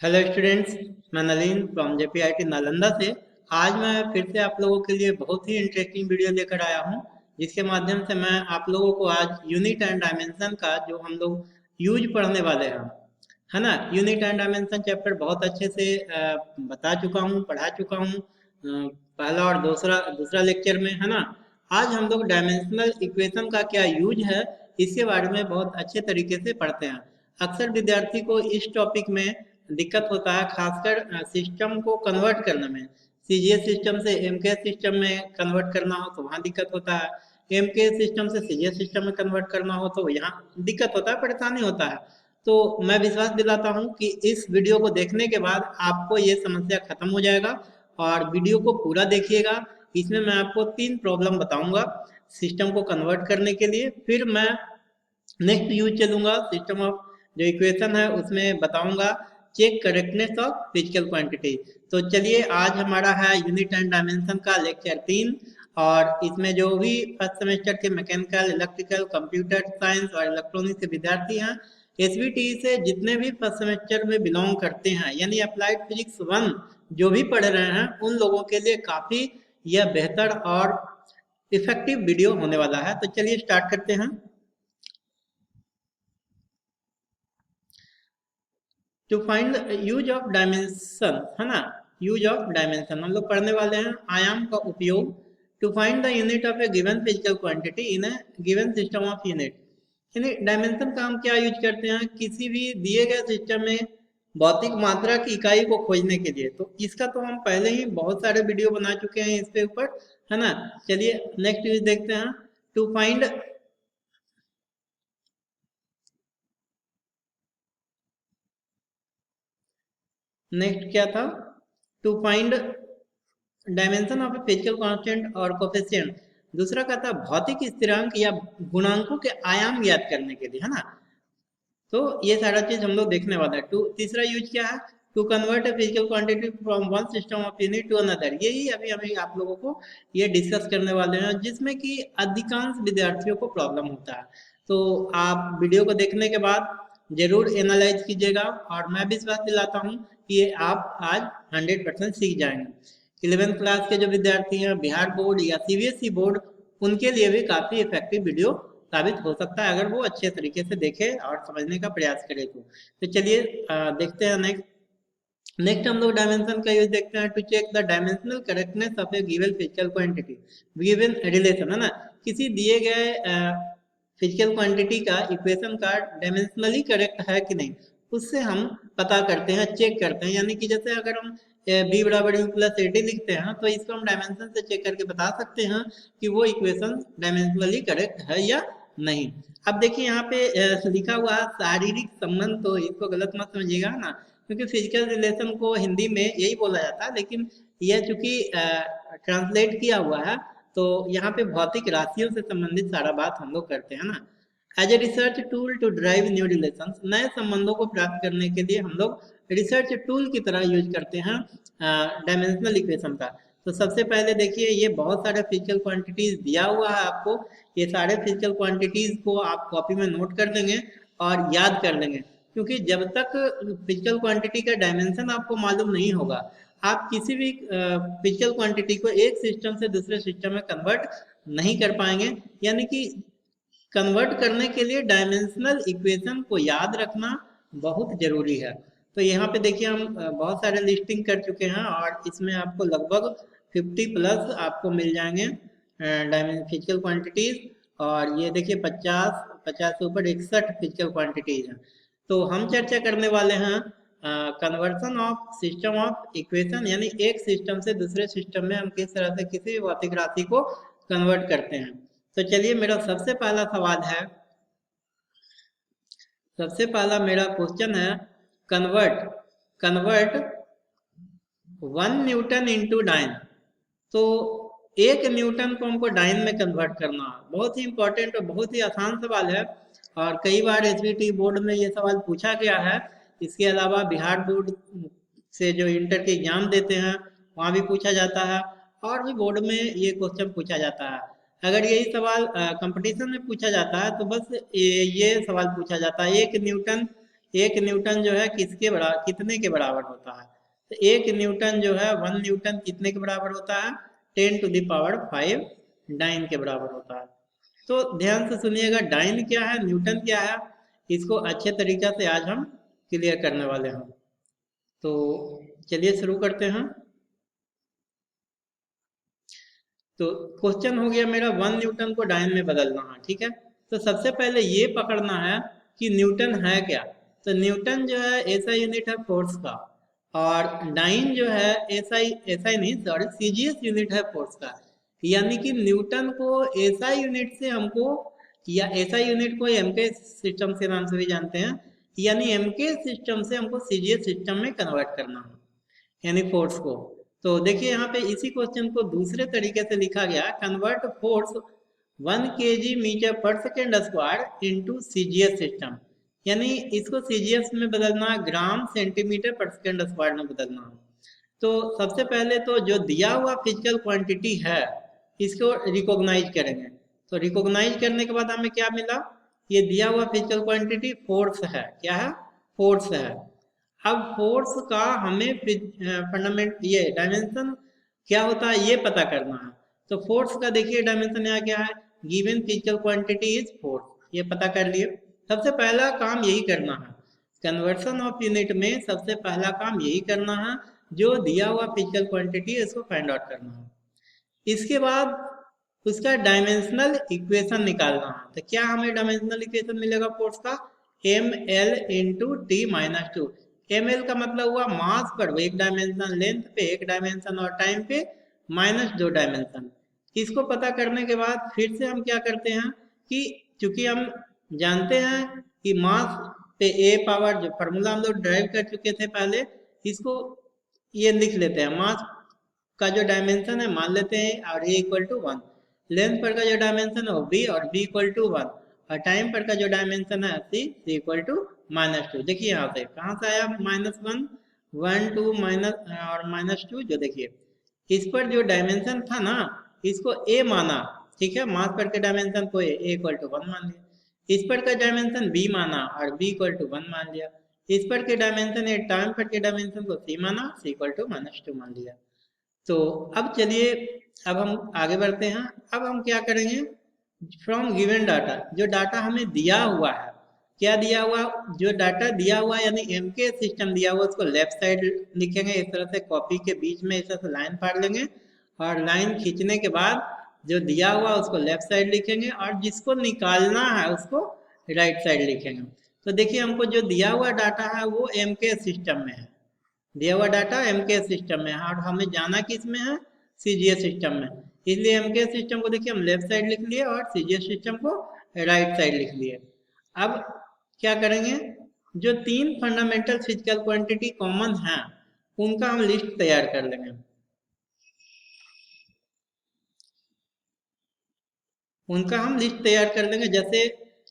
Hello students, मैं Nalin from जेपीआईटी Nalanda से। आज मैं फिर से आप लोगों के लिए बहुत ही इंटरेस्टिंग वीडियो लेकर आया हूं, जिसके माध्यम से मैं आप लोगों को आज यूनिट एंड डायमेंशन का जो हम लोग यूज पढ़ने वाले हैं, है ना। यूनिट एंड डायमेंशन चैप्टर बहुत अच्छे से बता चुका हूं, पढ़ा चुका हूं, पहला और दूसरा दूसरा लेक्चर में, है ना। आज हम लोग डायमेंशनल इक्वेशन का क्या यूज है, इसके बारे में बहुत अच्छे तरीके से पढ़ते हैं। अक्सर विद्यार्थी को इस टॉपिक में दिक्कत होता है, खासकर सिस्टम को कन्वर्ट करने में। सीजीएस सिस्टम से एमके सिस्टम में कन्वर्ट करना हो तो वहाँ दिक्कत होता है, एमके सिस्टम से सीजीएस सिस्टम में कन्वर्ट करना हो तो यहाँ दिक्कत होता है, परेशानी होता है। तो मैं विश्वास दिलाता हूँ कि इस वीडियो को देखने के बाद आपको ये समस्या खत्म हो जाएगा। और वीडियो को पूरा देखिएगा, इसमें मैं आपको 3 प्रॉब्लम बताऊंगा सिस्टम को कन्वर्ट करने के लिए। फिर मैं नेक्स्ट यूज चलूंगा सिस्टम ऑफ जो इक्वेशन है उसमें बताऊंगा check correctness of physical quantity. तो चलिए, आज हमारा है यूनिट एंड डायमेंशन का लेक्चर 3। और इसमें जो भी फर्स्ट सेमेस्टर के मैकेनिकल, इलेक्ट्रिकल, कंप्यूटर साइंस और इलेक्ट्रॉनिक्स के विद्यार्थी हैं, एसवीटी से जितने भी फर्स्ट सेमेस्टर में बिलोंग करते हैं, यानी अप्लाइड फिजिक्स 1 जो भी पढ़ रहे हैं, उन लोगों के लिए काफी यह बेहतर और इफेक्टिव वीडियो होने वाला है। तो चलिए स्टार्ट करते हैं। To find use of dimension, है ना। यूज ऑफ डायमेंशन हम लोग पढ़ने वाले हैं, आयाम का उपयोग। To find the unit of a given physical quantity in a given system of unit, यानी डायमेंशन का हम क्या यूज करते हैं किसी भी दिए गए सिस्टम में भौतिक मात्रा की इकाई को खोजने के लिए। तो इसका तो हम पहले ही बहुत सारे वीडियो बना चुके हैं इसके ऊपर, है ना। चलिए नेक्स्ट यूज देखते हैं। टू फाइंड, नेक्स्ट क्या था, to find dimension of a physical constant और कोफिशिएंट। दूसरा का था भौतिक स्थिरांक या गुणांकों के आयाम ज्ञात करने के लिए, है ना। तो ये सारा चीज हम लोग देखने वाला है। टू तीसरा यूज क्या है, to convert a physical quantity from one system of unit to another. यही अभी अभी आप लोगों को ये डिस्कस करने वाले हैं, जिसमें कि अधिकांश विद्यार्थियों को प्रॉब्लम होता है। तो आप वीडियो को देखने के बाद जरूर एनालाइज कीजिएगा, और मैं विश्वास दिलाता हूँ कि ये आप आज 100% सीख जाएंगे। 11th क्लास के जो विद्यार्थी हैं, बिहार बोर्ड या सीबीएसई बोर्ड, उनके लिए भी काफी इफेक्टिव वीडियो साबित हो सकता है, अगर वो अच्छे तरीके से देखे और समझने का प्रयास करे तो चलिए देखते हैं नेक्स्ट। नेक्स्ट हम लोग डायमेंशन का यूज देखते हैं। To check the dimensional correctness of a given physical quantity, given relation, है ना। किसी दिए गए फिजिकल क्वांटिटी का इक्वेशन का डायमेंशनली करेक्ट है कि नहीं, उससे हम पता करते हैं, चेक करते हैं। यानी कि जैसे अगर हम बी बराबर यू प्लस ए डी लिखते हैं, तो इसको हम डायमेंशन से चेक करके बता सकते हैं कि वो इक्वेशन डायमेंशनली करेक्ट है या नहीं। अब देखिए यहाँ पे लिखा हुआ है शारीरिक संबंध, तो इसको गलत मत समझिएगा ना, क्योंकि फिजिकल रिलेशन को हिंदी में यही बोला जाता है, लेकिन यह चूंकि ट्रांसलेट किया हुआ है, तो यहाँ पे भौतिक राशियों से संबंधित सारा बात हम लोग करते हैं ना। As a research tool to drive new relation, नए संबंधों को प्राप्त करने के लिए हम लोग रिसर्च टूल की तरह यूज करते हैं डायमेंशनल इक्वेशन का। तो सबसे पहले देखिए, ये बहुत सारे फिजिकल क्वांटिटीज दिया हुआ है आपको। ये सारे फिजिकल क्वांटिटीज को आप कॉपी में नोट कर लेंगे और याद कर लेंगे, क्योंकि जब तक फिजिकल क्वांटिटी का डायमेंशन आपको मालूम नहीं होगा, आप किसी भी फिजिकल क्वांटिटी को एक सिस्टम से दूसरे सिस्टम में कन्वर्ट नहीं कर पाएंगे। यानी कि कन्वर्ट करने के लिए डायमेंशनल इक्वेशन को याद रखना बहुत जरूरी है। तो यहाँ पे देखिए हम बहुत सारे लिस्टिंग कर चुके हैं, और इसमें आपको लगभग 50 प्लस आपको मिल जाएंगे फिजिकल क्वांटिटीज। और ये देखिए 50 से ऊपर 61 फिजिकल क्वांटिटीज हैं। तो हम चर्चा करने वाले हैं conversion of system of equation, यानी एक सिस्टम से दूसरे सिस्टम में हम किस तरह से किसी भी भौतिक राशि को कन्वर्ट करते हैं। तो चलिए, मेरा सबसे पहला सवाल है, सबसे पहला मेरा क्वेश्चन है, convert convert 1 newton into dyne. तो 1 न्यूटन को हमको डाइन में कन्वर्ट करना है। बहुत ही इंपॉर्टेंट और बहुत ही आसान सवाल है, और कई बार एसवीटी बोर्ड में ये सवाल पूछा गया है। इसके अलावा बिहार बोर्ड से जो इंटर के एग्जाम देते हैं, वहाँ भी पूछा जाता है, और भी बोर्ड में ये क्वेश्चन पूछा जाता है। अगर यही सवाल कंपटीशन में पूछा जाता है, तो बस ये सवाल पूछा जाता है, 1 न्यूटन एक न्यूटन जो है किसके बराबर, कितने के बराबर होता है? तो एक न्यूटन जो है 1 न्यूटन कितने के बराबर होता है? 10⁵ डाइन के बराबर होता है। तो ध्यान से सुनिएगा, डाइन क्या है, न्यूटन क्या है, इसको अच्छे तरीका से आज हम क्लियर करने वाले हैं। तो चलिए शुरू करते हैं। तो क्वेश्चन हो गया मेरा 1 न्यूटन को डाइन में बदलना है, ठीक है। तो सबसे पहले ये पकड़ना है कि न्यूटन है क्या। तो न्यूटन जो है ऐसा यूनिट है फोर्स का, और डाइन जो है ऐसा ही नहीं, सॉरी, सीजीएस यूनिट है फोर्स का। यानी कि न्यूटन को ऐसा यूनिट से हमको, या ऐसा यूनिट को एमके सिस्टम के नाम से भी जानते हैं, यानी एमके सिस्टम से हमको सीजीएस सिस्टम में कन्वर्ट करना है, यानी फोर्स को। तो देखिए यहाँ पे इसी क्वेश्चन को दूसरे तरीके से लिखा गया, कन्वर्ट फोर्स 1 kg मीटर पर second square into CGS system. यानी इसको सीजीएस में बदलना, gram centimetre per second square में बदलना। तो सबसे पहले तो जो दिया हुआ फिजिकल क्वांटिटी है इसको रिकॉग्नाइज करेंगे। तो रिकॉग्नाइज करने के बाद हमें क्या मिला, ये दिया हुआ फिजिकल क्वांटिटी फोर्स है। क्या है? फोर्स है। अब फोर्स का हमें फंडामेंट, ये डायमेंशन क्या होता है ये पता करना है। तो फोर्स का देखिए डायमेंशन यहाँ क्या है, given physical quantity is force, ये पता कर लिए। सबसे पहला काम यही करना है, कन्वर्सन ऑफ यूनिट में सबसे पहला काम यही करना है, जो दिया हुआ फिजिकल क्वांटिटी है इसको फाइंड आउट करना है। इसके बाद उसका डायमेंशनल इक्वेशन निकालना है। तो क्या हमें डायमेंशनल इक्वेशन मिलेगा फोर्स का, M L into T minus two. M L का मतलब हुआ मास पर एक डायमेंशन, लेंथ पे एक डायमेंशन, और टाइम पे -2 डायमेंशन। इसको पता करने के बाद फिर से हम क्या करते हैं कि चूंकि हम जानते हैं कि मास पे ए पावर, जो फार्मूला हम लोग ड्राइव कर चुके थे पहले, इसको ये लिख लेते हैं। मास का जो डायमेंशन है मान लेते हैं और ए इक्वल टू 1, लेंथ पर का जो डायमेंशन है वो बी और बी इक्वल टू 1, और टाइम पर का जो डायमेंशन है सी इक्वल टू -2। देखिए यहाँ से कहाँ से आया -1, 1 2 माइनस और -2, जो देखिए इस पर जो डायमेंशन था ना इसको ए माना, ठीक है, मास पर के डायमेंशन को ए इक्वल टू 1 मान लिया। इस पर का डायमेंशन बी माना और बी इक्वल टू 1 मान लिया। इस पर के डायमेंशन, ए टाइम पर के डायमेंशन को सी माना, सी इक्वल टू -2 मान लिया। तो अब चलिए, अब हम आगे बढ़ते हैं। अब हम क्या करेंगे, फ्रॉम गिवन डाटा, जो डाटा हमें दिया हुआ है, क्या दिया हुआ, जो डाटा दिया हुआ यानी एमके सिस्टम दिया हुआ, उसको लेफ्ट साइड लिखेंगे इस तरह से, कॉपी के बीच में इस तरह से लाइन फाड़ लेंगे, और लाइन खींचने के बाद जो दिया हुआ उसको लेफ्ट साइड लिखेंगे, और जिसको निकालना है उसको राइट साइड लिखेंगे। तो देखिए हमको जो दिया हुआ डाटा है वो एमके सिस्टम में है, दिया हुआ डाटा एमके सिस्टम में है, और हमें जाना किस में है, सीजीएस सिस्टम में। इसलिए एमके सिस्टम को देखिए हम लेफ्ट साइड लिख लिए और सीजीएस सिस्टम को राइट साइड लिख लिए। अब क्या करेंगे, जो 3 फंडामेंटल फिजिकल क्वांटिटी कॉमन है उनका हम लिस्ट तैयार कर लेंगे। उनका हम लिस्ट तैयार कर लेंगे। जैसे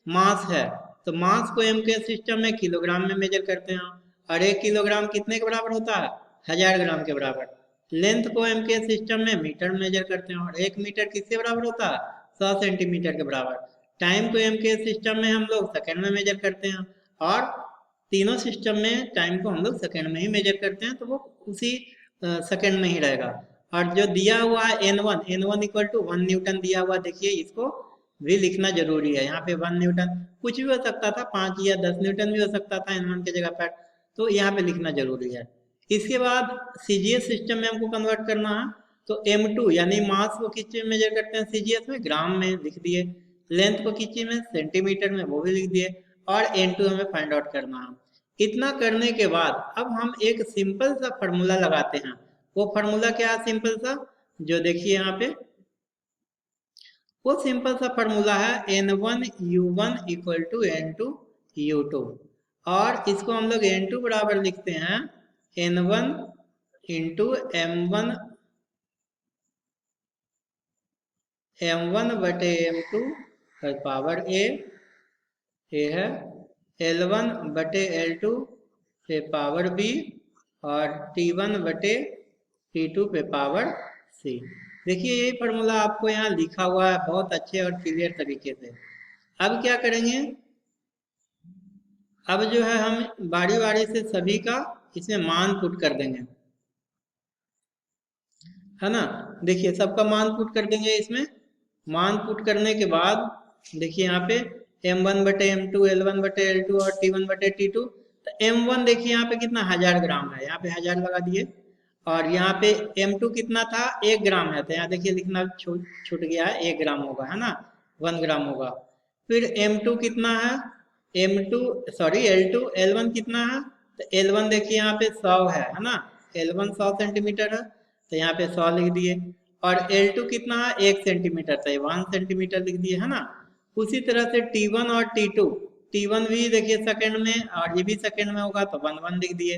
मास है, तो मास को एम के सिस्टम में किलोग्राम में मेजर करते हैं, और 1 किलोग्राम कितने के बराबर होता है, 1000 ग्राम के बराबर। लेंथ को एम के सिस्टम में मीटर में मेजर करते हैं, और 1 मीटर किसके बराबर होता है, 100 सेंटीमीटर के बराबर। टाइम को एम के सिस्टम में हम लोग सेकेंड में मेजर करते हैं, और तीनों सिस्टम में टाइम को हम लोग सेकेंड में ही मेजर करते हैं, तो वो उसी सेकेंड में ही रहेगा। और जो दिया हुआ है N1 इक्वल टू 1 न्यूटन दिया हुआ, देखिए इसको भी लिखना जरूरी है। यहाँ पे 1 न्यूटन कुछ भी हो सकता था, 5 या 10 न्यूटन भी हो सकता था N1 की जगह पर, तो यहाँ पे लिखना जरूरी है। इसके बाद सीजीएस सिस्टम में हमको कन्वर्ट करना है, तो M2 यानी मास को किस चीज में मेजर करते हैं सीजीएस में, ग्राम में लिख दिए। लेंथ को किस चीज में, सेंटीमीटर में, वो भी लिख दिए। और N2 हमें फाइंड आउट करना है। इतना करने के बाद अब हम एक सिंपल सा फॉर्मूला लगाते हैं। वो फार्मूला क्या है सिंपल सा, जो देखिए यहाँ पे, वो सिंपल सा फार्मूला है N1U1 इक्वल टू N2U2, और इसको हम लोग N2 बराबर लिखते हैं N1 इंटू M1 बटे M2 पावर ए है, L1 बटे L2 पे पावर बी, और T1 बटे T2 पे पावर सी। देखिए यही फार्मूला आपको यहाँ लिखा हुआ है बहुत अच्छे और क्लियर तरीके से। अब क्या करेंगे, अब जो है हम बारी बारी से सभी का इसमें मान पुट कर देंगे, है ना। देखिए सबका मान पुट कर देंगे इसमें। मान पुट करने के बाद देखिए यहाँ पे m1 बटे m2, l1 बटे l2 और t1 बटे t2। तो m1 देखिए यहाँ पे कितना 1000 ग्राम है, यहाँ पे 1000 लगा दिए। और यहाँ पे m2 कितना था 1 ग्राम है, तो यहाँ देखिए लिखना छूट गया है, 1 ग्राम होगा, है ना, 1 ग्राम होगा। फिर m2 कितना है, m2 सॉरी l2 l1 कितना है, तो l1 देखिए यहाँ पे 100 है ना, l1 100 सेंटीमीटर है, तो यहाँ पे 100 लिख दिए। और L2 कितना है 1 सेंटीमीटर, तो 1 सेंटीमीटर लिख दिए, है ना। उसी तरह से T1 और T2, T1 भी देखिए सेकंड में और ये भी सेकंड में होगा, तो 1 1 लिख दिए।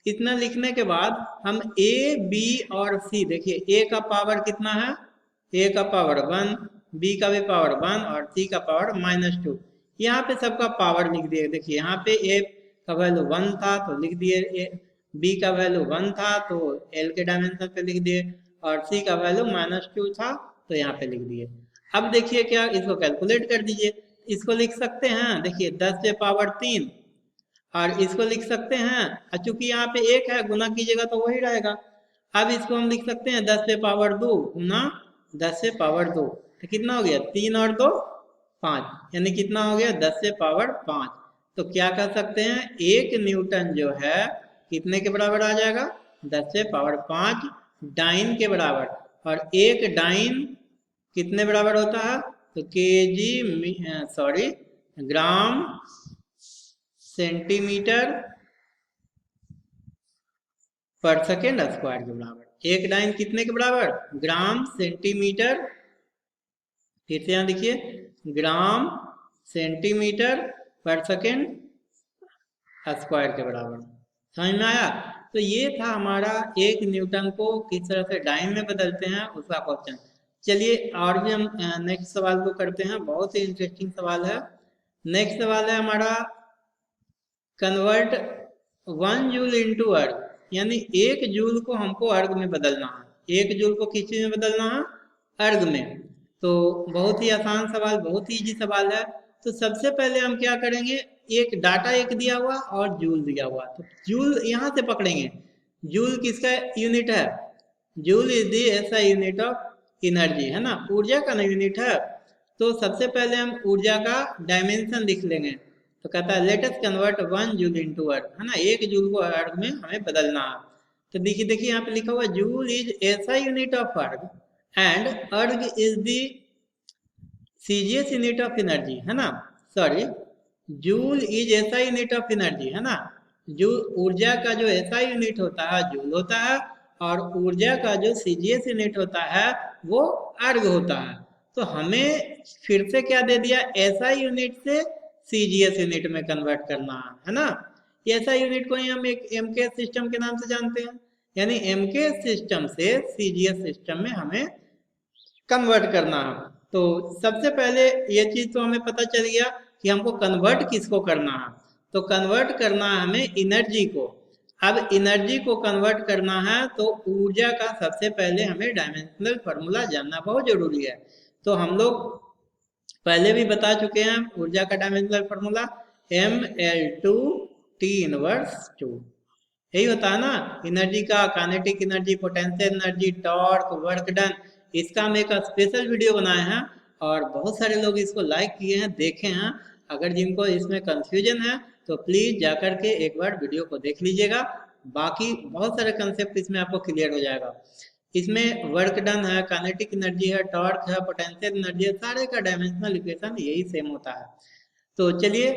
इतना लिखने के बाद हम A, B और C, देखिए A का पावर कितना है, A का पावर 1, B का भी पावर 1 और C का पावर -2। यहाँ पे सबका पावर लिख दिए। देखिए यहाँ पे A का वैल्यू 1 था तो लिख दिए, B का वैल्यू 1 था तो L के डायमेंशन पे लिख दिए, और C का वैल्यू -2 था तो यहाँ पे लिख दिए। अब देखिए क्या, इसको कैलकुलेट कर दीजिए। इसको लिख सकते हैं, देखिए 10 से पावर 3, और इसको लिख सकते हैं, चूंकि यहाँ पे 1 है, गुना कीजिएगा तो वही रहेगा। अब इसको हम लिख सकते हैं 10 से पावर 2 गुना 10 से पावर 2, तो कितना हो गया 3 और 2 5, यानी कितना हो गया 10 से पावर 5। तो क्या कर सकते हैं, 1 न्यूटन जो है कितने के बराबर आ जाएगा, 10 से पावर 5 डाइन के बराबर। और एक डाइन कितने बराबर होता है, तो gram centimetre per second square के बराबर। एक डाइन कितने के बराबर, ग्राम सेंटीमीटर, फिर से यहाँ देखिए gram centimetre per second square के बराबर। समझ में आया। तो ये था हमारा 1 न्यूटन को किस तरह से डाइन में बदलते हैं उसका क्वेश्चन। चलिए और भी हम नेक्स्ट सवाल को करते हैं, बहुत ही इंटरेस्टिंग सवाल है। नेक्स्ट सवाल है हमारा, कन्वर्ट 1 जूल इनटू अर्ग, यानी 1 जूल को हमको अर्ग में बदलना है। 1 जूल को किस चीज में बदलना है, अर्ग में। तो बहुत ही आसान सवाल, बहुत ही इजी सवाल है। तो सबसे पहले हम क्या करेंगे, एक डाटा एक दिया हुआ और जूल दिया हुआ, तो जूल यहाँ से पकड़ेंगे। जूल किसका यूनिट है, जूल इज दी ऐसा यूनिट ऑफ एनर्जी, है ना, ऊर्जा का यूनिट है। तो सबसे पहले हम ऊर्जा का डायमेंशन लिख लेंगे। तो कहता है let us convert 1 joule into अर्ग, है ना, 1 जूल को अर्ग में हमें बदलना है। तो देखिए देखिए यहाँ पे लिखा हुआ जूल इज ऐसा यूनिट ऑफ अर्ग एंड अर्ग is the CGS unit of energy, है ना, सॉरी जूल इज ऐसा यूनिट ऑफ एनर्जी, है ना। जो ऊर्जा का जो ऐसा यूनिट होता है जूल होता है, और ऊर्जा का जो सीजीएस यूनिट होता है वो अर्ग होता है। तो हमें फिर से क्या दे दिया, ऐसा यूनिट से सीजीएस यूनिट में कन्वर्ट करना है ना। ऐसा यूनिट को ही हम एक एमके सिस्टम के नाम से जानते हैं, यानी एमके सिस्टम से सीजीएस सिस्टम में हमें कन्वर्ट करना है। तो सबसे पहले ये चीज तो हमें पता चल गया कि हमको कन्वर्ट किसको करना है। तो कन्वर्ट करना है हमें एनर्जी को। अब एनर्जी को कन्वर्ट करना है तो ऊर्जा का सबसे पहले हमें डायमेंशनल फार्मूला जानना बहुत जरूरी है। तो हम लोग पहले भी बता चुके हैं ऊर्जा का dimensional formula mL2 T inverse 2, यही होता है ना। एनर्जी का kinetic energy, potential energy, torque, work done, इसका हम एक स्पेशल वीडियो बनाए हैं और बहुत सारे लोग इसको लाइक किए हैं, देखे हैं। अगर जिनको इसमें कंफ्यूजन है तो प्लीज जाकर के एक बार वीडियो को देख लीजिएगा, बाकी बहुत सारे कंसेप्ट इसमें आपको क्लियर हो जाएगा। इसमें वर्क डन है, काइनेटिक एनर्जी है, टॉर्क है, पोटेंशियल एनर्जी है, सारे का डायमेंशनल इक्वेशन यही सेम होता है। तो चलिए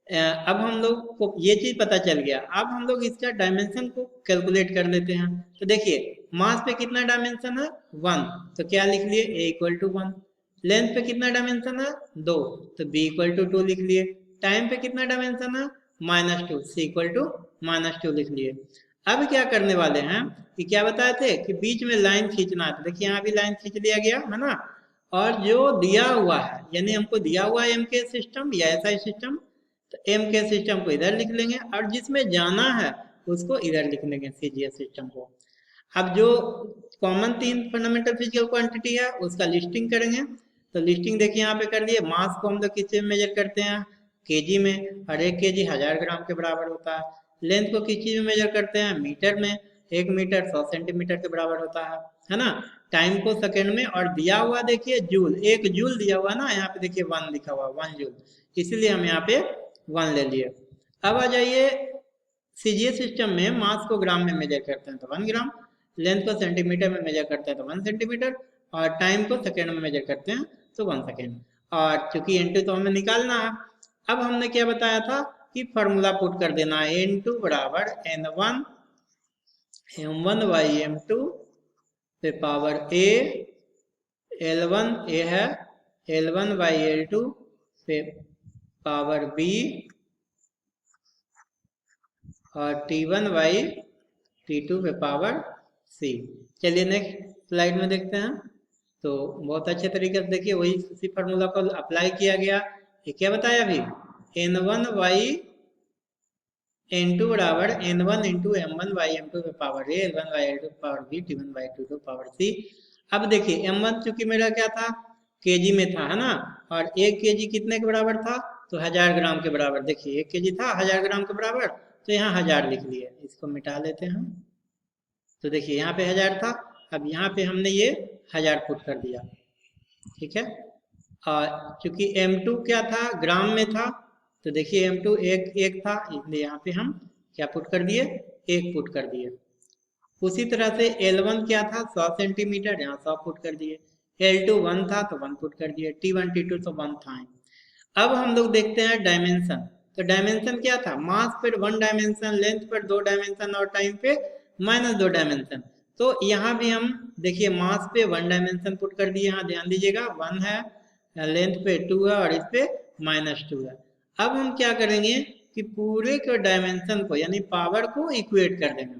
अब हम लोग को ये चीज पता चल गया, अब हम लोग इसका डायमेंशन को कैलकुलेट कर लेते हैं। तो देखिए मास पे कितना डायमेंशन है 1, तो क्या लिख लिए a इक्वल टू 1। लेंथ पे कितना डायमेंशन है 2, तो b इक्वल टू 2 लिख लिए। टाइम पे कितना डायमेंशन है -2, c इक्वल टू -2 लिख लिए। अब क्या करने वाले हैं कि क्या बताए थे कि बीच में लाइन खींचना है। तो देखिए यहाँ भी लाइन खींच लिया गया, है ना। और जो दिया हुआ है, यानी हमको दिया हुआ है एमके सिस्टम या ऐसा ही सिस्टम, तो एम के सिस्टम को इधर लिख लेंगे और जिसमें जाना है उसको इधर लिख लेंगे सीजीएस सिस्टम को। अब जो कॉमन 3 फंडामेंटल फिजिकल क्वांटिटी है उसका लिस्टिंग करेंगे। तो लिस्टिंग देखिए यहाँ पे कर दिए। मास को हम लोग किस में मेजर करते हैं, केजी में, और 1 केजी 1000 ग्राम के बराबर होता है। लेंथ को किस चीज में मेजर करते हैं? मीटर में। 1 मीटर 100 सेंटीमीटर के बराबर होता है ना। टाइम को सेकंड में, और दिया हुआ देखिए जूल, 1 जूल दिया हुआ ना, यहाँ पे देखिए 1 लिखा हुआ, 1 जूल, इसीलिए हम यहाँ पे 1 ले लिए। अब आ जाइए सीजीएस सिस्टम में मास को ग्राम में मेजर करते हैं तो 1 ग्राम, लेंथ को सेंटीमीटर में मेजर करते हैं तो 1 सेंटीमीटर, और टाइम को सेकंड में मेजर करते हैं तो 1 सेकंड। और चूंकि N2 तो हमें निकालना है, अब हमने क्या बताया था कि फॉर्मूला पुट कर देना है, N2 बराबर N1 M1 बाई M2 पे पावर A, L1 A है, L1 बाई L2 पे पावर B, और T1 बाई T2 पे पावर C। चलिए नेक्स्ट स्लाइड में देखते हैं। तो बहुत अच्छे तरीके से देखिए वही उसी फार्मूला को अप्लाई किया गया। ये क्या बताया अभी? N1 बाई N2 बराबर N1 into M1 by M2 पे power A, L1 by L2 पे power B, T1 by T2 power C। अब देखिए M1 चूंकि मेरा क्या था, केजी में था, है ना, और 1 केजी कितने के बराबर था? तो 1000 ग्राम के बराबर। देखिए 1 केजी था 1000 ग्राम के बराबर, तो यहाँ 1000 लिख लिए। इसको मिटा लेते हैं। तो देखिए यहाँ पे 1000 था, अब यहाँ पे हमने ये 1000 पुट कर दिया, ठीक है। और चूंकि M2 क्या था, ग्राम में था, तो देखिए M2 एक था, इसलिए यहाँ पे हम क्या पुट कर दिए? 1 पुट कर दिए। उसी तरह से L1 क्या था, 100 सेंटीमीटर, यहाँ 100 पुट कर दिए। L2 1 था तो 1 पुट कर दिए। T1 T2 तो 1 था। अब हम लोग देखते हैं डायमेंशन। तो डायमेंशन क्या था? मास पर 1 डायमेंशन, लेंथ पर 2 डायमेंशन, और टाइम पे -2 डायमेंशन। तो यहाँ भी हम देखिए मास पे 1 डायमेंशन पुट कर दिए, यहाँ ध्यान दीजिएगा 1 है, लेंथ पे 2 है, और इस पे -2 है। अब हम क्या करेंगे कि पूरे के डायमेंशन को यानी पावर को इक्वेट कर देंगे।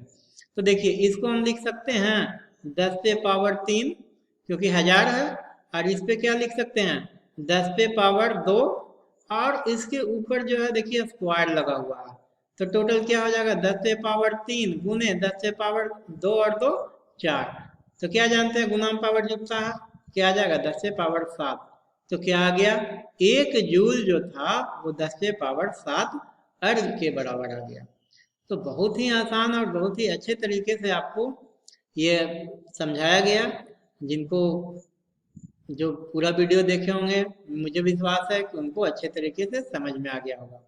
तो देखिए इसको हम लिख सकते हैं 10 पे पावर 3, क्योंकि 1000 है, और इस पे क्या लिख सकते हैं? 10 पे पावर 2, और इसके ऊपर जो है देखिए स्क्वायर लगा हुआ है, तो टोटल क्या हो जाएगा? 10 से पावर 3 गुने 10 से पावर 2 और 2 4। तो क्या जानते हैं गुना में पावर जुड़ता है, क्या आ जाएगा? 10 से पावर 7। तो क्या आ गया? 1 जूल जो था वो 10 से पावर 7 अर्ग के बराबर आ गया। तो बहुत ही आसान और बहुत ही अच्छे तरीके से आपको ये समझाया गया। जिनको जो पूरा वीडियो देखे होंगे, मुझे विश्वास है कि उनको अच्छे तरीके से समझ में आ गया होगा।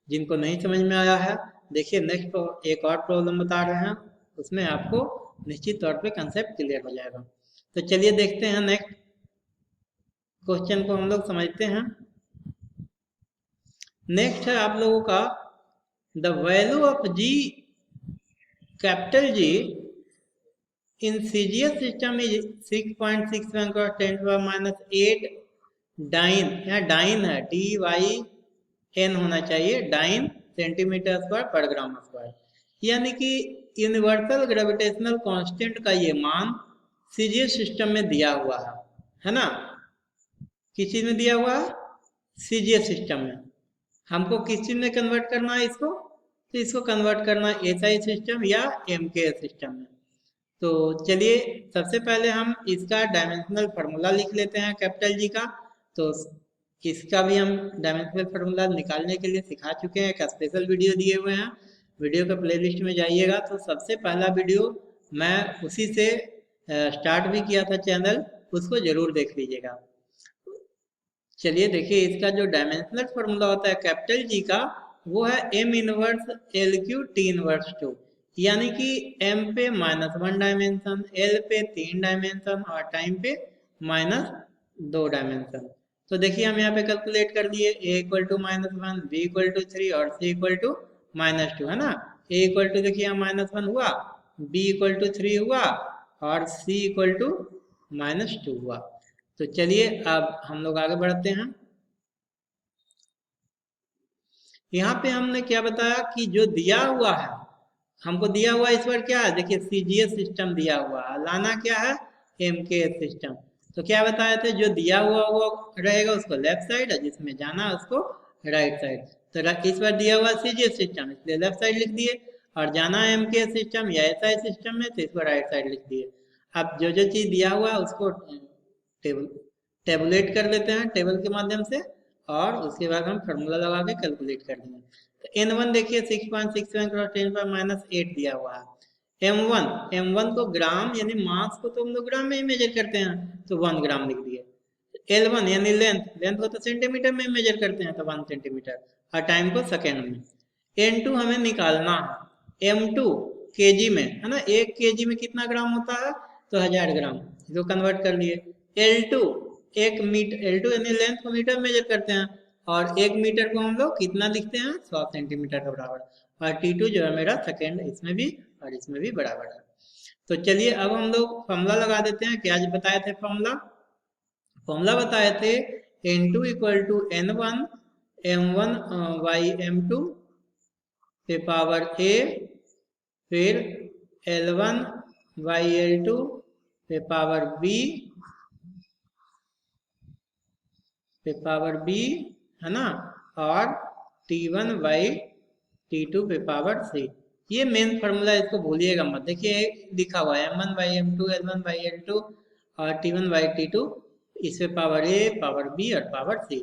जिनको नहीं समझ में आया है, देखिए नेक्स्ट एक और प्रॉब्लम बता रहे हैं, उसमें आपको निश्चित तौर पे कंसेप्ट क्लियर हो जाएगा। तो चलिए देखते हैं नेक्स्ट क्वेश्चन को हम लोग समझते हैं। नेक्स्ट है आप लोगों का the value of G, capital G in CGS system is 6.61 का 10⁻⁸ डाइन, यहाँ डाइन है DYN होना चाहिए, डाइन सेंटीमीटर स्क्वायर पर ग्राम स्क्वायर। यानी कि यूनिवर्सल ग्रेविटेशनल कांस्टेंट का ये मान सीजीएस सिस्टम में दिया हुआ है ना। किस चीज में दिया हुआ है? सीजीएस सिस्टम में। हमको किस चीज में कन्वर्ट करना है इसको? तो इसको कन्वर्ट करना है एसआई सिस्टम या एमकेएस सिस्टम में। तो चलिए सबसे पहले हम इसका डायमेंशनल फार्मूला लिख लेते हैं कैपिटल जी का। तो इसका भी हम डायमेंशनल फार्मूला निकालने के लिए सिखा चुके हैं, एक स्पेशल वीडियो दिए हुए हैं, वीडियो के प्लेलिस्ट में जाइएगा। तो सबसे पहला वीडियो मैं उसी से स्टार्ट भी किया था चैनल, उसको जरूर देख लीजिएगा। चलिए देखिए इसका जो डायमेंशनल फार्मूला होता है कैपिटल जी का, वो है M inverse LQ T inverse 2, यानी कि M पे -1 डायमेंशन, L पे 3 डायमेंशन, और टाइम पे -2 डायमेंशन। तो देखिए हम यहाँ पे कैलकुलेट कर दिए, A equal to -1, B equal to 3 और C इक्वल टू -2, है ना। A इक्वल टू देखिए यहाँ -1 हुआ, B इक्वल टू 3 हुआ, और C इक्वल टू -2 हुआ। तो चलिए अब हम लोग आगे बढ़ते हैं। यहाँ पे हमने क्या बताया कि जो दिया हुआ है, हमको दिया हुआ इस बार क्या है, देखिए सीजीएस सिस्टम दिया हुआ है, लाना क्या है? MKS system. तो क्या बताए थे, जो दिया हुआ वो रहेगा उसको लेफ्ट साइड, और जिसमें जाना उसको राइट साइड। तो इस बार दिया हुआ सीजीएस सिस्टम, इसलिए लेफ्ट साइड लिख दिए, और जाना है एमकेएस सिस्टम या एसआई सिस्टम में, तो इसको राइट साइड लिख दिए। अब जो जो चीज दिया हुआ है उसको टेबुलेट कर लेते हैं टेबल के माध्यम से, और उसके बाद हम फार्मूला लगा के कैलकुलेट कर देंगे। तो n1 देखिए 6.67 क्रॉस 10 पर -8 दिया हुआ है। m1 को ग्राम यानी मास को तो हम लोग ग्राम में ही मेजर करते हैं, तो 1 ग्राम लिख दिए। L1 यानी लेंथ को तो सेंटीमीटर में मेजर करते हैं, तो 1 सेंटीमीटर, और टाइम को सेकेंड में। N2 हमें निकालना है, M2 केजी में है ना, 1 केजी में कितना ग्राम होता है, तो 1000 ग्राम, इसको कन्वर्ट कर लिए। L2 L2 यानी लेंथ को मीटर में मेजर करते हैं, और 1 मीटर को हम लोग कितना लिखते हैं, 100 सेंटीमीटर के बराबर। और T2 जो है मेरा सेकेंड, इसमें भी और इसमें भी बराबर है। तो चलिए अब हम लोग फॉर्मूला लगा देते हैं। क्या आज बताए थे फॉर्मूला बताए थे, N2 equal to N1 M1 by M2 पे पावर A, फिर L1 बाई L2 पे पावर B है ना, और T1 बाई T2 पे पावर C। ये मेन फार्मूला, इसको भूलिएगा मत। देखिए लिखा हुआ है M1 by M2, L1 by L2 और T1 बाई T2, इस पे पावर A, पावर B और पावर C।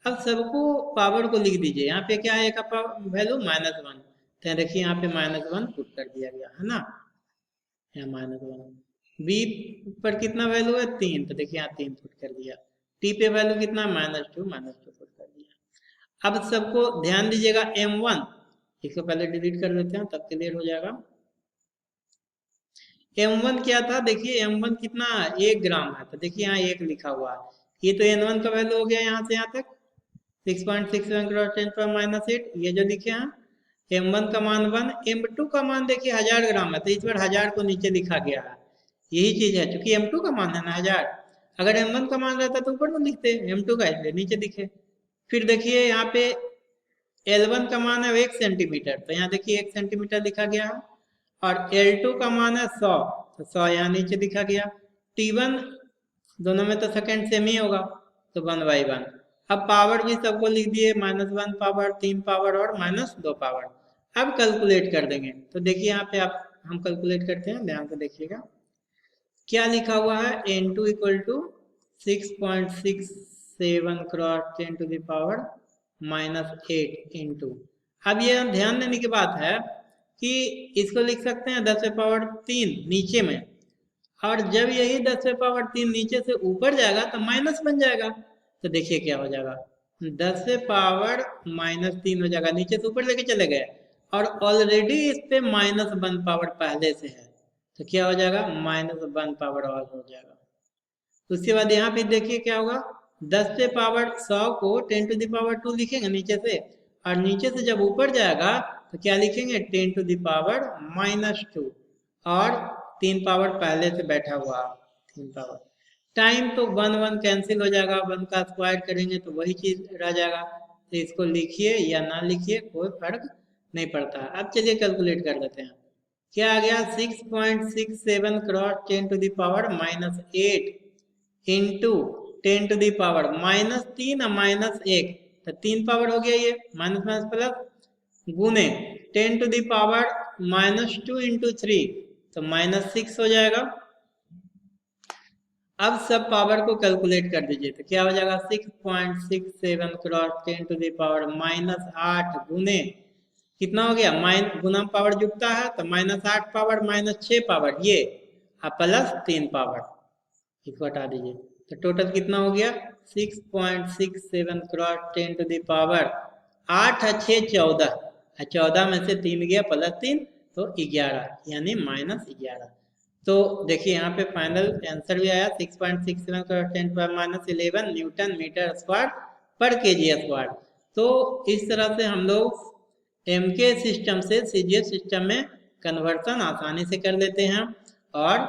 अब सबको पावर को लिख दीजिए। यहाँ पे क्या है का वैल्यू -1, तो देखिए यहाँ पे -1 पुट कर दिया गया है ना, यहाँ -1। B पर कितना वैल्यू है 3, तो देखिए यहाँ 3 पुट कर दिया। T पे वैल्यू कितना -2 पुट कर दिया। अब सबको ध्यान दीजिएगा, M1 इसको पहले डिलीट कर लेते हैं तब क्लियर हो जाएगा। M1 क्या था, देखिए M1 कितना 1 ग्राम है, तो देखिए यहाँ 1 लिखा हुआ है। ये तो N1 का वैल्यू हो गया यहाँ से यहाँ तक 6.67 क्रॉस 10 पर -8, ये जो लिखे हैं। M1 का मान 1, M2 का मान देखिए 1000 ग्राम है, तो इस बार 1000 को नीचे लिखा गया है। यही चीज है, क्योंकि M2 का मान है ना 1000। अगर M1 का मान रहता तो ऊपर में लिखते, M2 का इसलिए नीचे लिखे। फिर देखिए यहाँ पे L1 का मान है 1 सेंटीमीटर, तो यहाँ देखिए 1 सेंटीमीटर लिखा गया है। और L2 का मान है 100, तो 100 यहाँ नीचे लिखा गया। T1 दोनों में तो सेकेंड सेम ही होगा, तो 1/1। अब पावर भी सबको लिख दिए, -1 पावर, 3 पावर और -2 पावर। अब कैलकुलेट कर देंगे, तो देखिए यहाँ पे आप हम कैलकुलेट करते हैं, ध्यान से देखिएगा क्या लिखा हुआ है। N2 equal to 6.67 cross 10 to the power -8 into. अब ये ध्यान देने की बात है कि इसको लिख सकते हैं 10 पावर 3 नीचे में, और जब यही 10 पावर 3 नीचे से ऊपर जाएगा तो माइनस बन जाएगा। तो देखिए क्या हो जाएगा, 10 पावर -3 हो जाएगा, नीचे से ऊपर लेके चले गए, और ऑलरेडी इस पे -1 पावर पहले से है, तो क्या हो जाएगा, -1 पावर और हो जाएगा। उसके बाद यहाँ पे देखिए क्या होगा, 10 से पावर 100 को 10 टू द पावर 2 लिखेंगे नीचे से, और नीचे से जब ऊपर जाएगा तो क्या लिखेंगे 10 टू द पावर -2, और 3 पावर पहले से बैठा हुआ 3 पावर। टाइम तो 1 कैंसिल हो जाएगा, 1 का स्क्वायर करेंगे तो वही चीज रह जाएगा। तो इसको लिखिए या ना लिखिए कोई फर्क नहीं पड़ता। अब चलिए कैलकुलेट कर लेते हैं। क्या आ गया, 6.67 cross 10 to the power -8 into 10 to the power -3 और -1, तो 3 पावर हो गया, ये माइनस माइनस प्लस, गुने 10 टू दी पावर -2 इंटू 3, तो -6 हो जाएगा। अब सब पावर को कैलकुलेट कर दीजिए, तो क्या हो जाएगा, 6.67 क्रॉस 10 टू दी पावर -8 गुने कितना हो गया, गुना पावर जुटता है तो -8 पावर -6 पावर ये, और प्लस 3 पावर, इसको हटा दीजिए, तो टोटल कितना हो गया 6.67 क्रॉस 10 टू द पावर 8 और 6 14, 14 में से 3 गया प्लस 3 तो 11, यानी -11। तो देखिए यहाँ पे फाइनल आंसर भी आया 6.67 cross 10 to -11 newton metre square per KG square. तो इस तरह से हम लोग एमके सिस्टम से सीजीएस सिस्टम में कन्वर्सन आसानी से कर लेते हैं, और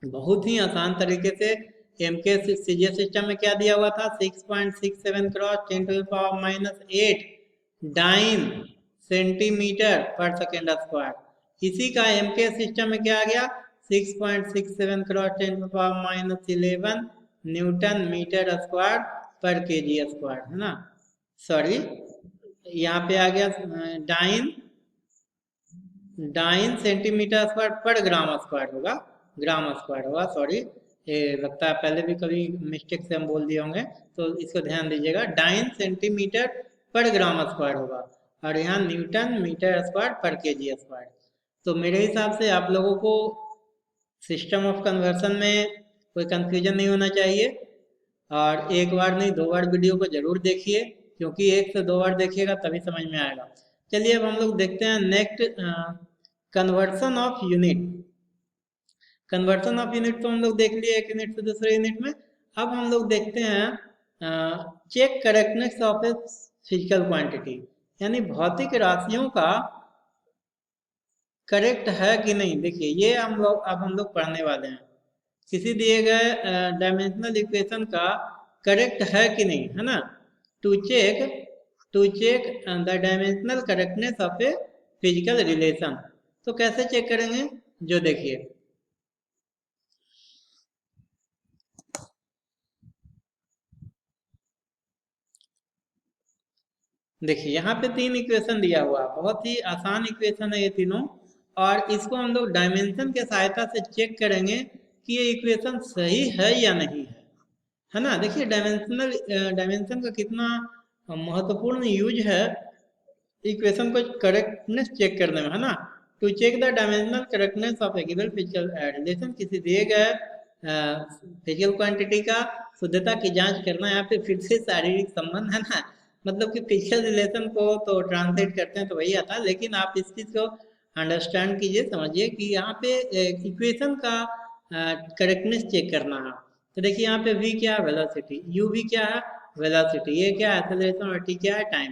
बहुत ही आसान तरीके से। एमके सीजीएस सिस्टम में क्या दिया हुआ था, 6.67 cross 10 to the power -8 dyne centimetre per second square. इसी का एमके सिस्टम में क्या आ गया, 6.67 cross 10 to the power -11 newton metre square per KG square, है ना। सॉरी, यहाँ पे आ गया डाइन सेंटीमीटर स्क्वायर पर ग्राम स्क्वायर होगा, सॉरी, ये लगता है पहले भी कभी मिस्टेक से हम बोल दिए होंगे, तो इसको ध्यान दीजिएगा। 9 सेंटीमीटर पर ग्राम स्क्वायर होगा, और यहाँ Newton metre square per KG square. तो मेरे हिसाब से आप लोगों को सिस्टम ऑफ कन्वर्सन में कोई कंफ्यूजन नहीं होना चाहिए। और एक बार नहीं 2 बार वीडियो को जरूर देखिए, क्योंकि 1 से 2 बार देखिएगा तभी समझ में आएगा। चलिए अब हम लोग देखते हैं next, conversion of unit. Conversion of unit तो हम लोग देख लिए एक यूनिट से दूसरे यूनिट में। अब हम लोग देखते हैं check correctness of a physical quantity, यानी भौतिक राशियों का करेक्ट है कि नहीं। देखिए ये हम लोग पढ़ने वाले हैं, किसी दिए गए डायमेंशनल इक्वेशन का करेक्ट है कि नहीं, है ना। To check the dimensional correctness of a physical relation. तो कैसे चेक करेंगे, जो देखिए देखिए यहाँ पे 3 इक्वेशन दिया हुआ है, बहुत ही आसान इक्वेशन है ये तीनों। और इसको हम लोग डायमेंशन के सहायता से चेक करेंगे कि ये इक्वेशन सही है या नहीं है ना। देखिए डायमेंशन का कितना महत्वपूर्ण यूज है इक्वेशन को करेक्टनेस चेक करने में, है ना। To check the dimensional correctness of a given physical relation, किसी दिए गए फिजिकल क्वांटिटी का शुद्धता की जांच करना। यहाँ पे फिर से शारीरिक संबंध, है ना। मतलब कि फिजिकल रिलेशन को तो ट्रांसलेट करते हैं तो वही आता है, लेकिन आप इस चीज को अंडरस्टैंड कीजिए, समझिए कि यहाँ पे इक्वेशन का करेक्टनेस चेक करना है। तो देखिए यहाँ पे v क्या है, वेलोसिटी, u v क्या है, वेलोसिटी, ये क्या है, एक्सेलरेशन, और t क्या है, टाइम।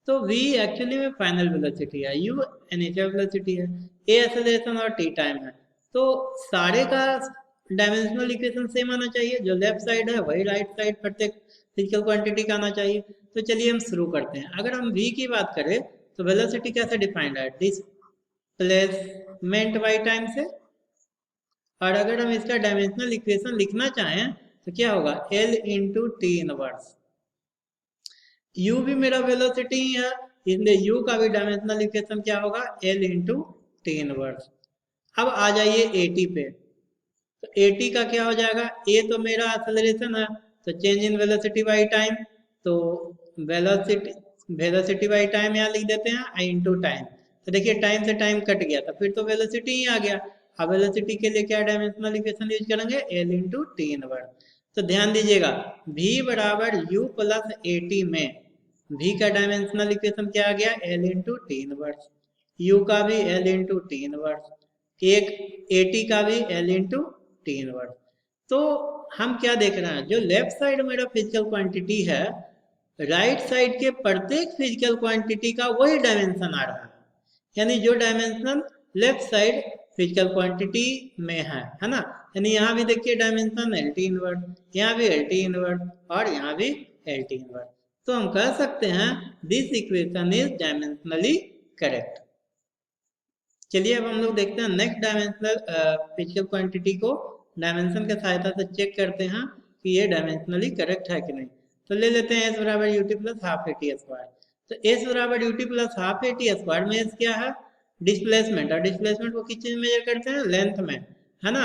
तो v एक्चुअली में फाइनल वेलोसिटी है, u इनिशियल वेलोसिटी है, a एक्सेलरेशन और t टाइम है। तो सारे का डायमेंशनल इक्वेशन सेम आना चाहिए, जो लेफ्ट साइड है वही राइट साइड प्रत्येक फिजिकल क्वांटिटी का आना चाहिए। तो चलिए हम शुरू करते हैं। अगर हम v की बात करें तो वेलोसिटी कैसे डिफाइंड है, डिस्प्लेसमेंट बाई टाइम से। और अगर हम इसका डायमेंशनल इक्वेशन लिखना चाहें तो क्या होगा, L into T inverse. u भी मेरा वेलोसिटी ही है, इसलिए u का भी डायमेंशनल इक्वेशन क्या होगा, L इंटू टी इनवर्स। अब आ जाइए at पे, तो at का क्या हो जाएगा, a तो मेरा एक्सेलरेशन है, तो change in velocity by time. तो वेलोसिटी वेलोसिटी बाई टाइम यहाँ लिख देते हैं, आई इंटू टाइम। तो देखिए टाइम से टाइम कट गया, तो फिर तो वेलोसिटी ही आ गया। अब वेलोसिटी के लिए क्या डायमेंशनल इक्वेशन यूज करेंगे, L इंटू टी इनवर्स। तो ध्यान दीजिएगा, v बराबर u प्लस ए टी में v का डायमेंशनल इक्वेशन क्या आ गया, L into T inverse. u का भी L इंटू टी इनवर्स, एक at का भी L इंटू टी इनवर्स। तो हम क्या देख रहे हैं, जो लेफ्ट साइड मेरा फिजिकल क्वांटिटी है, राइट साइड के प्रत्येक फिजिकल क्वांटिटी का वही डायमेंशन आ रहा है। यानी जो dimension left side physical quantity में है ना। यानी यहाँ भी देखिए डायमेंशन एल टी इनवर्स, यहाँ भी एल टी इनवर्स, और यहाँ भी एल टी इनवर्स। तो हम कह सकते हैं this equation is dimensionally correct. चलिए अब हम लोग देखते हैं नेक्स्ट डायमेंशनल फिजिकल क्वांटिटी को डायमेंशन के सहायता से चेक करते हैं कि ये डायमेंशनली करेक्ट है कि नहीं। तो ले लेते हैं एस बराबर U T plus half A T square. तो एस बराबर U T plus half A T square में एस क्या है, डिस्प्लेसमेंट। और डिस्प्लेसमेंट को किस चीज में मेजर करते हैं, लेंथ में, है ना,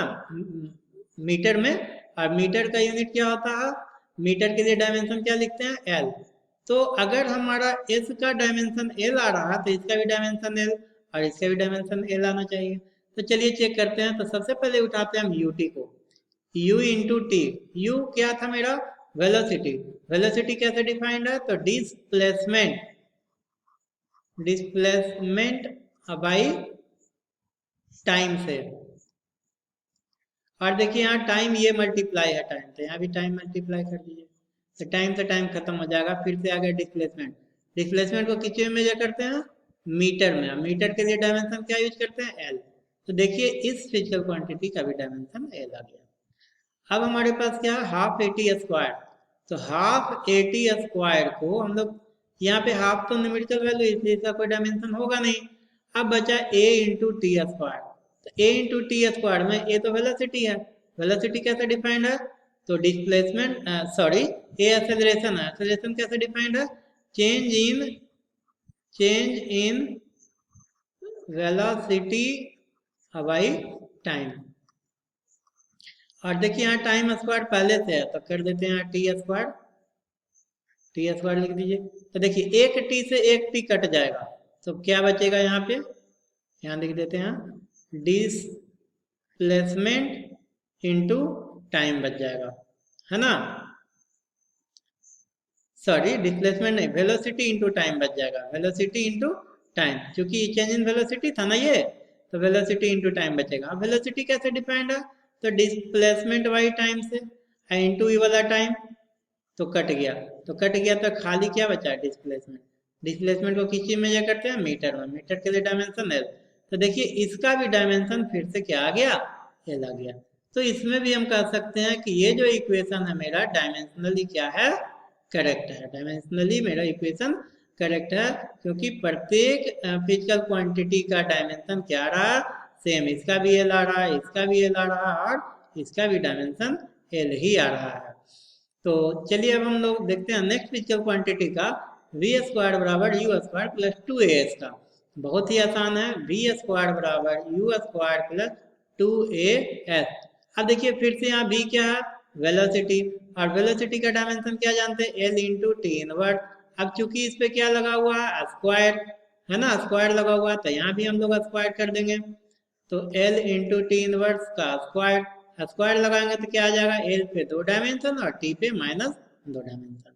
मीटर में। और मीटर का यूनिट क्या होता है, मीटर के लिए डायमेंशन क्या लिखते हैं, एल। तो अगर हमारा एस का डायमेंशन एल आ रहा है तो इसका भी डायमेंशन एल, और इसका भी डायमेंशन एल आना चाहिए। तो चलिए चेक करते हैं। तो सबसे पहले उठाते हैं हम यू टी को, u इंटू टी। u क्या था मेरा, वेलोसिटी। वेलोसिटी कैसे डिफाइंड है, तो डिस्प्लेसमेंट बाई टाइम से। और देखिए यहाँ टाइम ये मल्टीप्लाई है टाइम से, यहाँ भी टाइम मल्टीप्लाई कर दीजिए, तो टाइम से टाइम खत्म हो जाएगा। फिर से आ गया डिस्प्लेसमेंट। डिस्प्लेसमेंट को किस में मेजर करते हैं, मीटर में। मीटर के लिए डायमेंशन क्या यूज करते हैं, एल। तो देखिए इस फिजिकल क्वांटिटी का भी डायमेंशन एल आ गया। अब हमारे पास क्या है, हाफ ए टी स्क्वायर। तो हाफ ए टी स्क्वायर को हम लोग, यहाँ पे हाफ तो न्यूमेरिकल वैल्यू, इसलिए इसका कोई डायमेंशन होगा नहीं। अब बचा ए इंटू टी स्क्वायर। तो ए इंटू टी स्क्वायर में ए तो वेलोसिटी है, वेलोसिटी कैसे डिफाइंड है, तो डिस्प्लेसमेंट सॉरी ए एक्सेलरेशन है। एक्सेलरेशन कैसे डिफाइंड है, change in velocity by time. और देखिए यहाँ टाइम स्क्वायर पहले से है तो कर देते हैं टी स्क्वायर लिख दीजिए। तो देखिए एक टी से एक टी कट जाएगा तो क्या बचेगा यहाँ पे, यहाँ लिख देते हैं डिस्प्लेसमेंट इनटू टाइम बच जाएगा, है ना। सॉरी डिस्प्लेसमेंट नहीं, वेलोसिटी इनटू टाइम बच जाएगा, वेलोसिटी इनटू टाइम, क्योंकि चेंज इन वेलोसिटी था ना ये, तो वेलोसिटी इनटू टाइम बचेगा। अब वेलोसिटी कैसे डिपेंड है, तो डिस्प्लेसमेंट वाई टाइम से इनटू ई वाला टाइम, तो कट गया, तो खाली क्या बचा है, डिस्प्लेसमेंट। डिस्प्लेसमेंट को किस चीज में मेजर करते हैं, मीटर में, मीटर के लिए डायमेंशन एल। तो देखिए इसका भी डायमेंशन फिर से क्या आ गया, एल आ गया। तो इसमें भी हम कह सकते हैं कि ये जो इक्वेशन है मेरा डायमेंशनली क्या है, करेक्ट है। डायमेंशनली मेरा इक्वेशन करेक्ट है, क्योंकि प्रत्येक फिजिकल क्वांटिटी का डायमेंशन क्या रहा, सेम। इसका भी एल आ रहा है, इसका भी एल आ रहा है, और इसका भी डायमेंशन एल ही आ रहा है। तो चलिए अब हम लोग देखते हैं नेक्स्ट फिजिकल क्वांटिटी का, वी स्क्वायर बराबर यू स्क्वायर प्लस 2as का। बहुत ही आसान है, वी स्क्वायर बराबर यू स्क्वायर प्लस 2as। अब देखिए फिर से यहाँ v क्या है, वेलोसिटी, और वेलोसिटी का डायमेंशन क्या जानते हैं, एल इंटू टी इनवर्स। अब चूंकि इस पे क्या लगा हुआ है, स्क्वायर, है ना, स्क्वायर लगा हुआ है, तो यहाँ भी हम लोग स्क्वायर कर देंगे। तो एल इंटू टी इनवर्स का स्क्वायर, स्क्वायर लगाएंगे तो क्या आ जाएगा, एल पे 2 डायमेंशन और टी पे -2 डायमेंशन।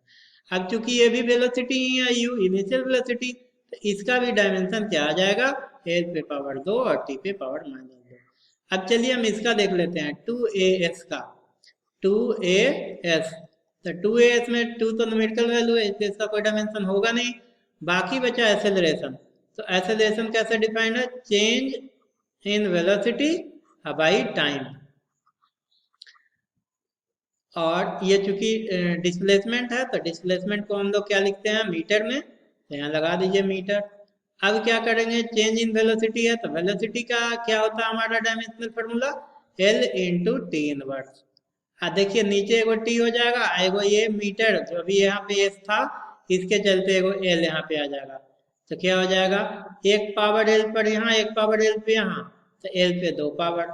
अब चूंकि ये भी वेलोसिटी ही है, यू इनिशियल वेलोसिटी, तो इसका भी डायमेंशन क्या आ जाएगा, एल पे पावर 2 और टी पे पावर -2। अब चलिए हम इसका देख लेते हैं, 2as का, 2as। तो 2as में 2 तो न्यूमेरिकल वैल्यू है, इसलिए इसका कोई डायमेंशन होगा नहीं। बाकी बचा एक्सेलरेशन। तो एक्सेलरेशन कैसे डिफाइंड है, change in velocity by time. और ये चूंकि डिस्प्लेसमेंट है, तो डिस्प्लेसमेंट को हम लोग क्या लिखते हैं, मीटर में, तो यहाँ लगा दीजिए मीटर। अब क्या करेंगे, चेंज इन वेलोसिटी है, तो वेलोसिटी का क्या होता है हमारा dimensional formula, L into T inverse. देखिए नीचे एगो टी हो जाएगा, एगो ये मीटर जो अभी यहाँ पे एस था, इसके चलते एगो एल यहाँ पे आ जाएगा। तो क्या हो जाएगा, एक पावर एल पर यहाँ, एक पावर एल पे यहाँ, तो एल पे 2 पावर,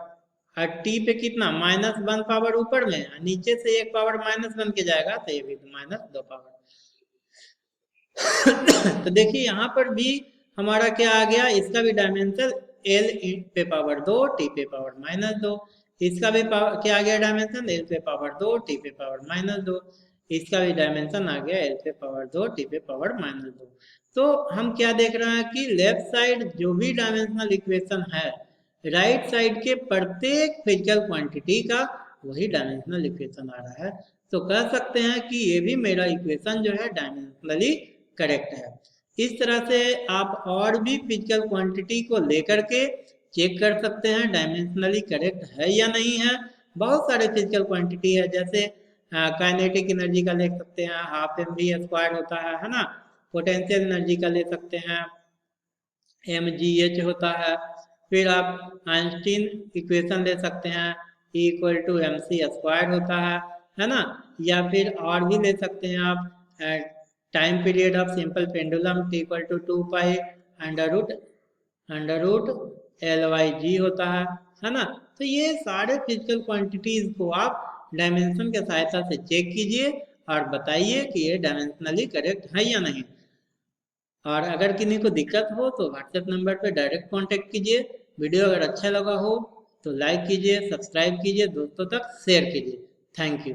और टी पे कितना, -1 पावर ऊपर में, नीचे से एक पावर -1 के जाएगा, तो ये भी -2 पावर। तो देखिए यहाँ पर भी हमारा क्या आ गया, इसका भी डायमेंशन एल पे पावर 2 टी पे पावर -2, इसका भी क्या आ गया डायमेंशन, एल पे पावर 2 टी पे पावर -2, इसका भी डायमेंशन आ गया एल पे पावर 2 टी पे पावर -2। तो हम क्या देख रहे हैं कि लेफ्ट साइड जो भी डायमेंशनल इक्वेशन है, राइट साइड के प्रत्येक फिजिकल क्वांटिटी का वही डायमेंशनल इक्वेशन आ रहा है। तो कह सकते हैं कि ये भी मेरा इक्वेशन जो है डायमेंशनली करेक्ट है। इस तरह से आप और भी फिजिकल क्वांटिटी को लेकर के चेक कर सकते हैं डायमेंशनली करेक्ट है या नहीं है। बहुत सारे फिजिकल क्वांटिटी है, जैसे काइनेटिक एनर्जी का ले सकते हैं, हाफ एम वी स्क्वायर होता है ना। पोटेंशियल एनर्जी का ले सकते हैं, mgh होता है। फिर आप आइंस्टीन इक्वेशन ले सकते हैं, E equal to mc square होता है ना। या फिर और भी ले सकते हैं आप, time period of simple pendulum T equal to 2 pi under root LYG होता है ना। तो ये सारे फिजिकल क्वांटिटीज को आप डायमेंशन के सहायता से चेक कीजिए और बताइए कि ये डायमेंशनली करेक्ट है या नहीं। और अगर किसी को दिक्कत हो तो व्हाट्सएप नंबर पर डायरेक्ट कांटेक्ट कीजिए। वीडियो अगर अच्छा लगा हो तो लाइक कीजिए, सब्सक्राइब कीजिए, दोस्तों तक शेयर कीजिए। Thank you.